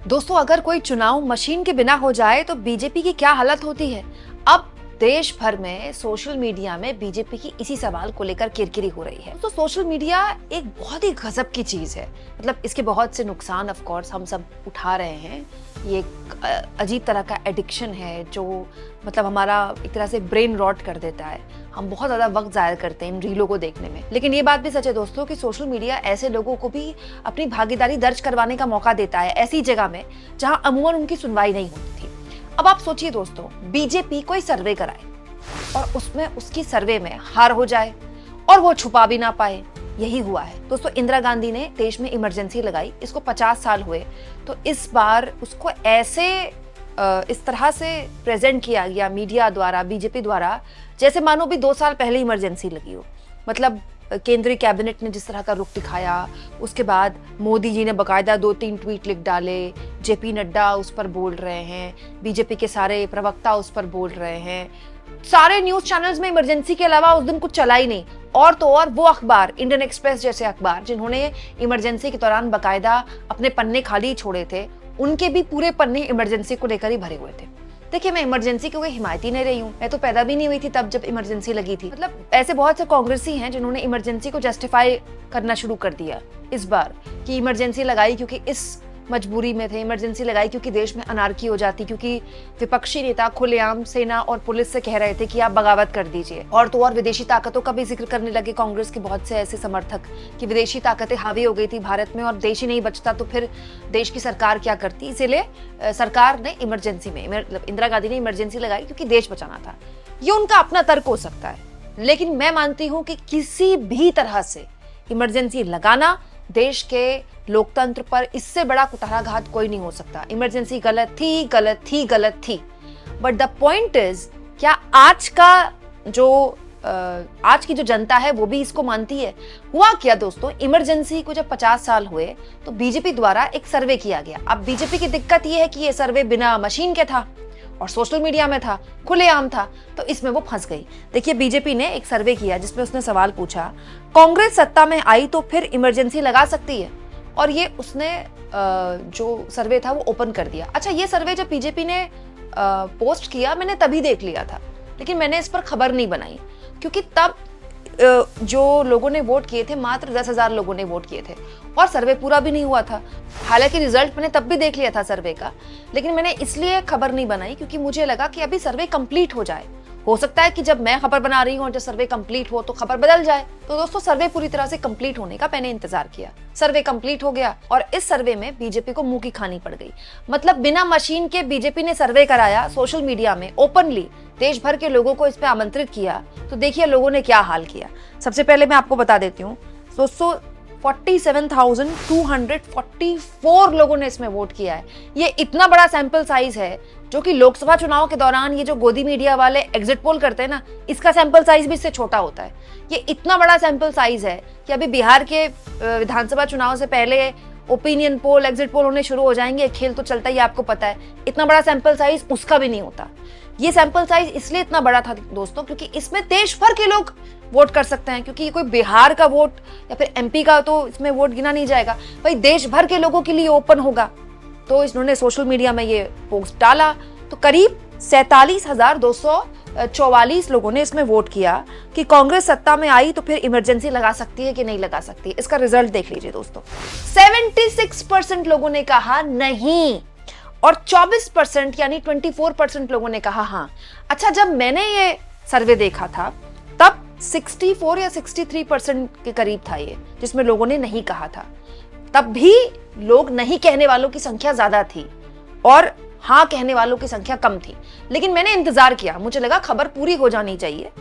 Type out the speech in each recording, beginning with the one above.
दोस्तों, अगर कोई चुनाव मशीन के बिना हो जाए तो बीजेपी की क्या हालत होती है। अब देश भर में सोशल मीडिया में बीजेपी की इसी सवाल को लेकर किरकिरी हो रही है। तो सोशल मीडिया एक बहुत ही गजब की चीज है। मतलब इसके बहुत से नुकसान ऑफ कोर्स हम सब उठा रहे हैं। ये एक अजीब तरह का एडिक्शन है जो मतलब हमारा एक तरह से ब्रेन रॉट कर देता है। हम बहुत ज्यादा वक्त जाया करते हैं इन रीलों को देखने में। लेकिन ये बात भी सच है दोस्तों कि सोशल मीडिया ऐसे लोगों को भी अपनी भागीदारी दर्ज करवाने का मौका देता है ऐसी जगह में जहां अमूमन उनकी सुनवाई नहीं होती थी। अब आप सोचिए दोस्तों, बीजेपी कोई सर्वे कराए और उसमें उसकी सर्वे में हार हो जाए और वो छुपा भी ना पाए। यही हुआ है दोस्तों। इंदिरा गांधी ने देश में इमरजेंसी लगाई, इसको 50 साल हुए, तो इस बार उसको ऐसे इस तरह से प्रेजेंट किया गया मीडिया द्वारा, बीजेपी द्वारा, जैसे मानो भी 2 साल पहले इमरजेंसी लगी हो। मतलब केंद्रीय कैबिनेट ने जिस तरह का रुख दिखाया, उसके बाद मोदी जी ने बकायदा 2-3 ट्वीट लिख डाले, जेपी नड्डा उस पर बोल रहे हैं, बीजेपी के सारे प्रवक्ता उस पर बोल रहे हैं, सारे न्यूज चैनल्स में इमरजेंसी के अलावा उस दिन कुछ चला ही नहीं। और तो और वो अखबार, इंडियन एक्सप्रेस जैसे अखबार जिन्होंने इमरजेंसी के दौरान बकायदा अपने पन्ने खाली छोड़े थे, उनके भी पूरे पन्ने इमरजेंसी को लेकर ही भरे हुए थे। देखिए, मैं इमरजेंसी की कोई हिमायती नहीं रही हूँ, मैं तो पैदा भी नहीं हुई थी तब जब इमरजेंसी लगी थी। मतलब ऐसे बहुत से कांग्रेसी हैं जिन्होंने इमरजेंसी को जस्टिफाई करना शुरू कर दिया इस बार कि इमरजेंसी लगाई क्योंकि इस मजबूरी में थे, इमरजेंसी लगाई क्योंकि देश में अनार्की हो जाती, क्योंकि विपक्षी नेता खुलेआम सेना और पुलिस से कह रहे थे कि आप बगावत कर दीजिए। और तो और विदेशी ताकतों का भी जिक्र करने लगे कांग्रेस के बहुत से ऐसे समर्थक कि विदेशी ताकतें हावी हो गई थी भारत में और देश ही नहीं बचता तो फिर देश की सरकार क्या करती। इसीलिए सरकार ने इमरजेंसी में, मतलब इंदिरा गांधी ने इमरजेंसी लगाई क्योंकि देश बचाना था। ये उनका अपना तर्क हो सकता है, लेकिन मैं मानती हूँ कि किसी भी तरह से इमरजेंसी लगाना देश के लोकतंत्र पर इससे बड़ा कुठाराघात कोई नहीं हो सकता। इमरजेंसी गलत थी, गलत थी, गलत थी, बट द पॉइंट इज, क्या आज की जो जनता है वो भी इसको मानती है। हुआ क्या दोस्तों, इमरजेंसी को जब 50 साल हुए तो बीजेपी द्वारा एक सर्वे किया गया। अब बीजेपी की दिक्कत ये है कि ये सर्वे बिना मशीन के था और सोशल मीडिया में था, खुलेआम था, तो इसमें वो फंस गई। देखिए, बीजेपी ने एक सर्वे किया जिसमें उसने सवाल पूछा, कांग्रेस सत्ता में आई तो फिर इमरजेंसी लगा सकती है, और ये उसने जो सर्वे था वो ओपन कर दिया। अच्छा, ये सर्वे जब बीजेपी ने पोस्ट किया मैंने तभी देख लिया था, लेकिन मैंने इस पर खबर नहीं बनाई क्योंकि तब जो लोगों ने वोट किए थे मात्र 10,000 लोगों ने वोट किए थे और सर्वे पूरा भी नहीं हुआ था। हालांकि रिजल्ट मैंने तब भी देख लिया था सर्वे का, लेकिन मैंने इसलिए खबर नहीं बनाई क्योंकि मुझे लगा कि अभी सर्वे कंप्लीट हो जाए। हो सकता है कि जब मैं खबर बना रही हूँ और जब सर्वे कंप्लीट हो तो खबर बदल जाए। तो दोस्तों, सर्वे पूरी तरह से कंप्लीट होने का मैंने इंतजार किया। सर्वे कंप्लीट हो गया और इस सर्वे में बीजेपी को मुंह की खानी पड़ गई। मतलब बिना मशीन के बीजेपी ने सर्वे कराया, सोशल मीडिया में ओपनली देश भर के लोगों को इस पे आमंत्रित किया। तो देखिए लोगों ने क्या हाल किया। सबसे पहले मैं आपको बता देती हूँ दोस्तों, 47,244 लोगों ने इसमें वोट किया है। ये इतना बड़ा सैंपल साइज है जो कि लोकसभा चुनाव के दौरान ये जो गोदी मीडिया वाले एग्जिट पोल करते हैं ना, इसका सैंपल साइज भी इससे छोटा होता है। ये इतना बड़ा सैंपल साइज है कि अभी बिहार के विधानसभा चुनाव से पहले ओपिनियन पोल, एग्जिट पोल होने शुरू हो जाएंगे। खेल तो चलता ही, आपको पता है। इतना बड़ा सैंपल साइज उसका भी नहीं होता। ये सैंपल साइज इसलिए इतना बड़ा था दोस्तों क्योंकि इसमें देश भर के लोग वोट कर सकते हैं, क्योंकि कोई बिहार का वोट या फिर एमपी का तो इसमें वोट गिना नहीं जाएगा, भाई देश भर के लोगों के लिए ओपन होगा। तो इन्होंने सोशल मीडिया में ये पोस्ट डाला तो करीब 47,244 लोगों ने इसमें वोट किया कि कांग्रेस सत्ता में आई तो फिर इमरजेंसी लगा सकती है कि नहीं लगा सकती। इसका रिजल्ट देख लीजिए दोस्तों, 76% लोगों ने कहा नहीं और 24% यानी 24% लोगों ने कहा हाँ। अच्छा, जब मैंने ये सर्वे देखा था तब 64 या 63% के करीब था ये, जिसमें लोगों ने नहीं कहा था। तब भी लोग नहीं कहने वालों की संख्या ज्यादा थी और हाँ कहने वालों की संख्या कम थी। लेकिन मैंने इंतजार किया, मुझे लगा खबर पूरी हो जानी चाहिए,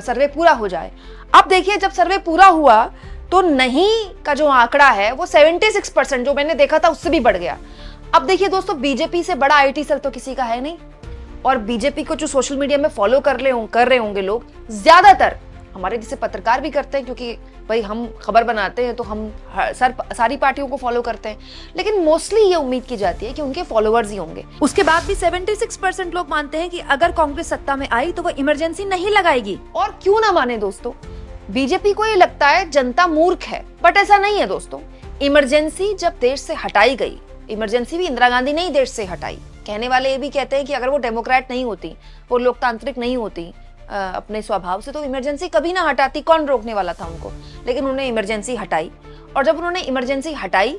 सर्वे पूरा हो जाए। अब देखिए, जब सर्वे पूरा हुआ तो नहीं का जो आंकड़ा है वो 76%, जो मैंने देखा था उससे भी बढ़ गया। अब देखिए दोस्तों, बीजेपी से बड़ा आईटी सेल तो किसी का है नहीं, और बीजेपी को जो सोशल मीडिया में फॉलो कर रहे होंगे लोग, ज्यादातर हमारे जैसे पत्रकार भी करते हैं, क्योंकि भाई हम खबर बनाते हैं तो हम सारी पार्टियों को फॉलो करते हैं, लेकिन मोस्टली ये उम्मीद की जाती है कि उनके फॉलोअर्स ही होंगे। उसके बाद भी 76% लोग मानते हैं कि अगर कांग्रेस सत्ता में आई तो वो इमरजेंसी नहीं लगाएगी। और क्यों ना माने दोस्तों, बीजेपी को ये लगता है जनता मूर्ख है, बट ऐसा नहीं है दोस्तों। इमरजेंसी जब देश से हटाई गई इमरजेंसी भी इंदिरा गांधी ने ही देश से हटाई। कहने वाले ये भी कहते हैं कि अगर वो डेमोक्रेट नहीं होती, वो लोकतांत्रिक नहीं होती अपने स्वभाव से, तो इमरजेंसी कभी ना हटाती, कौन रोकने वाला था उनको। लेकिन उन्होंने इमरजेंसी हटाई, और जब उन्होंने इमरजेंसी हटाई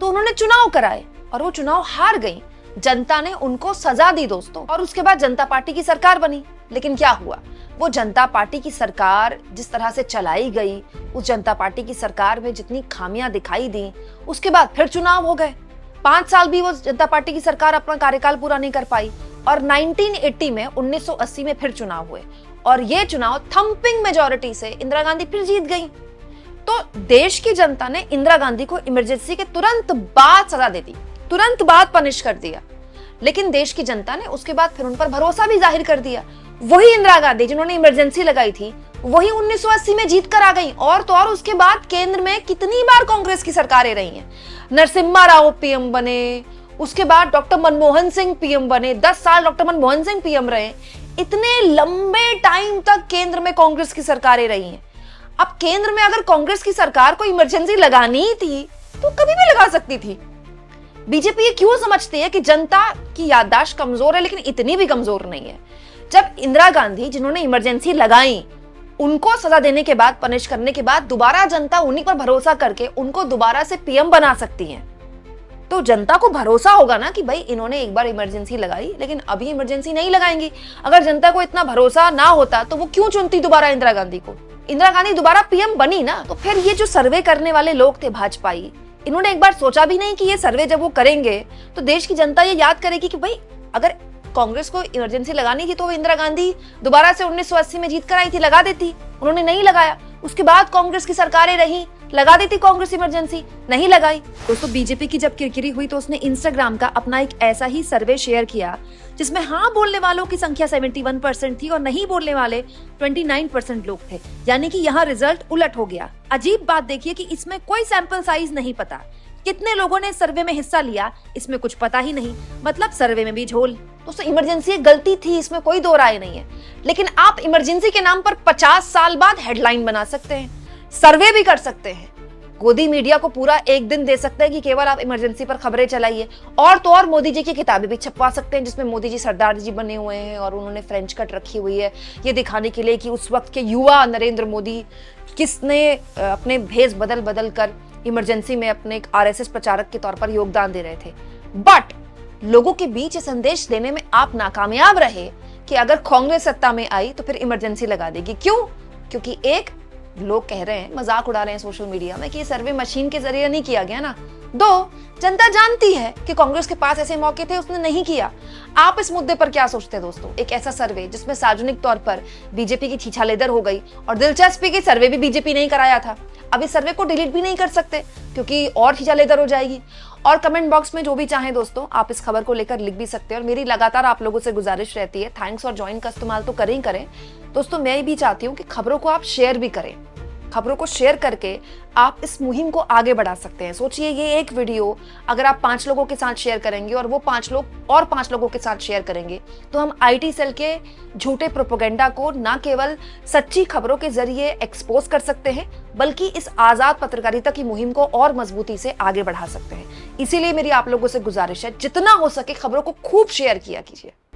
तो उन्होंने चुनाव कराए और वो चुनाव हार गई। जनता ने उनको सजा दी दोस्तों, और उसके बाद जनता पार्टी की सरकार बनी। लेकिन क्या हुआ, वो जनता पार्टी की सरकार जिस तरह से चलाई गई, उस जनता पार्टी की सरकार में जितनी खामियां दिखाई दी, उसके बाद फिर चुनाव हो गए। 5 साल भी वो जनता पार्टी की सरकार अपना कार्यकाल पूरा नहीं कर पाई, और 1980 में 1980 में फिर चुनाव हुए, और ये चुनाव थंपिंग मेजॉरिटी से इंदिरा गांधी फिर जीत गई। तो देश की जनता ने इंदिरा गांधी को इमरजेंसी के तुरंत बाद सजा दे दी, तुरंत बाद पनिश कर दिया। लेकिन देश की जनता ने उसके बाद फिर उन पर भरोसा भी जाहिर कर दिया। वही इंदिरा गांधी जिन्होंने इमरजेंसी लगाई थी, वही 1980 में जीत कर आ गई। और तो और उसके बाद केंद्र में कितनी बार कांग्रेस की सरकारें रही हैं। नरसिम्हा राव पीएम बने, उसके बाद डॉक्टर मनमोहन सिंह पीएम बने, 10 साल डॉक्टर मनमोहन सिंह पीएम रहे। इतने लंबे टाइम तक केंद्र में कांग्रेस की सरकारें रही हैं। अब केंद्र में अगर कांग्रेस की सरकार को इमरजेंसी लगानी ही थी तो कभी भी लगा सकती थी। बीजेपी ये क्यों समझती है कि जनता की याददाश्त कमजोर है, लेकिन इतनी भी कमजोर नहीं है। जब इंदिरा गांधी जिन्होंने इमरजेंसी लगाई, उनको सजा देने के बाद, पनिश करने के बाद, दोबारा जनता उन्हीं पर भरोसा करके उनको दोबारा से पीएम बना सकती है, तो जनता को भरोसा होगा ना कि भाई इन्होंने एक बार इमरजेंसी लगाई, लेकिन अभी इमरजेंसी नहीं लगाएंगी। अगर जनता को इतना भरोसा ना होता तो वो क्यों चुनती दोबारा इंदिरा गांधी को। इंदिरा गांधी दोबारा पीएम बनी ना। तो फिर ये जो सर्वे करने वाले लोग थे भाजपाई, इन्होंने एक बार सोचा भी नहीं कि ये सर्वे जब वो करेंगे तो देश की जनता ये याद करेगी कि भाई अगर कांग्रेस को इमरजेंसी लगानी थी तो वो इंदिरा गांधी दोबारा से 1980 में जीत कर आई थी, लगा देती। उन्होंने नहीं लगाया। उसके बाद कांग्रेस की सरकारें रही, लगा देती कांग्रेस इमरजेंसी, नहीं लगाई। दोस्तों बीजेपी की जब किरकिरी हुई तो उसने इंस्टाग्राम का अपना एक ऐसा ही सर्वे शेयर किया जिसमें हाँ बोलने वालों की संख्या 71% थी और नहीं बोलने वाले 29% लोग थे। यानी कि यहाँ रिजल्ट उलट हो गया। अजीब बात देखिए कि इसमें कोई सैंपल साइज नहीं पता, कितने लोगों ने सर्वे में हिस्सा लिया इसमें कुछ पता ही नहीं, मतलब सर्वे में भी झोल। दोस्तों इमरजेंसी एक गलती थी, इसमें कोई दो राय नहीं है। लेकिन आप इमरजेंसी के नाम पर 50 साल बाद हेडलाइन बना सकते हैं, सर्वे भी कर सकते हैं, गोदी मीडिया को पूरा एक दिन दे सकते हैं कि केवल आप इमरजेंसी पर खबरें चलाइए, और तो और मोदी जी की किताबें भी छपवा सकते हैं जिसमें मोदी जी सरदार जी बने हुए हैं और उन्होंने फ्रेंच कट रखी हुई है, ये दिखाने के लिए कि उस वक्त के युवा नरेंद्र मोदी किसने अपने भेष बदल बदल कर इमरजेंसी में अपने एक आरएसएस प्रचारक के तौर पर योगदान दे रहे थे। बट लोगों के बीच ये संदेश देने में आप नाकामयाब रहे कि अगर कांग्रेस सत्ता में आई तो फिर इमरजेंसी लगा देगी। क्यों? क्योंकि एक, लोग कह रहे हैं, मजाक उड़ा रहे हैं सोशल मीडिया में कि ये सर्वे मशीन के जरिए नहीं किया गया ना। 2, जनता जानती है कि कांग्रेस के पास ऐसे मौके थे, उसने नहीं किया। आप इस मुद्दे पर क्या सोचते हैं दोस्तों? एक ऐसा सर्वे जिसमें सार्वजनिक तौर पर बीजेपी की छीछालेदर हो गई, और दिलचस्पी की सर्वे भी बीजेपी ने कराया था। अब इस सर्वे को डिलीट भी नहीं कर सकते क्योंकि और छीछालेदर हो जाएगी। और कमेंट बॉक्स में जो भी चाहें दोस्तों आप इस खबर को लेकर लिख भी सकते हैं। और मेरी लगातार आप लोगों से गुजारिश रहती है, थैंक्स और ज्वाइन का इस्तेमाल तो करें ही करें दोस्तों। मैं भी चाहती हूँ कि खबरों को आप शेयर भी करें। खबरों को शेयर करके आप इस मुहिम को आगे बढ़ा सकते हैं। सोचिए ये एक वीडियो अगर आप 5 लोगों के साथ शेयर करेंगे और वो 5 लोग और 5 लोगों के साथ शेयर करेंगे तो हम आईटी सेल के झूठे प्रोपेगेंडा को न केवल सच्ची खबरों के जरिए एक्सपोज कर सकते हैं बल्कि इस आजाद पत्रकारिता की मुहिम को और मजबूती से आगे बढ़ा सकते हैं। इसीलिए मेरी आप लोगों से गुजारिश है, जितना हो सके खबरों को खूब शेयर किया कीजिए।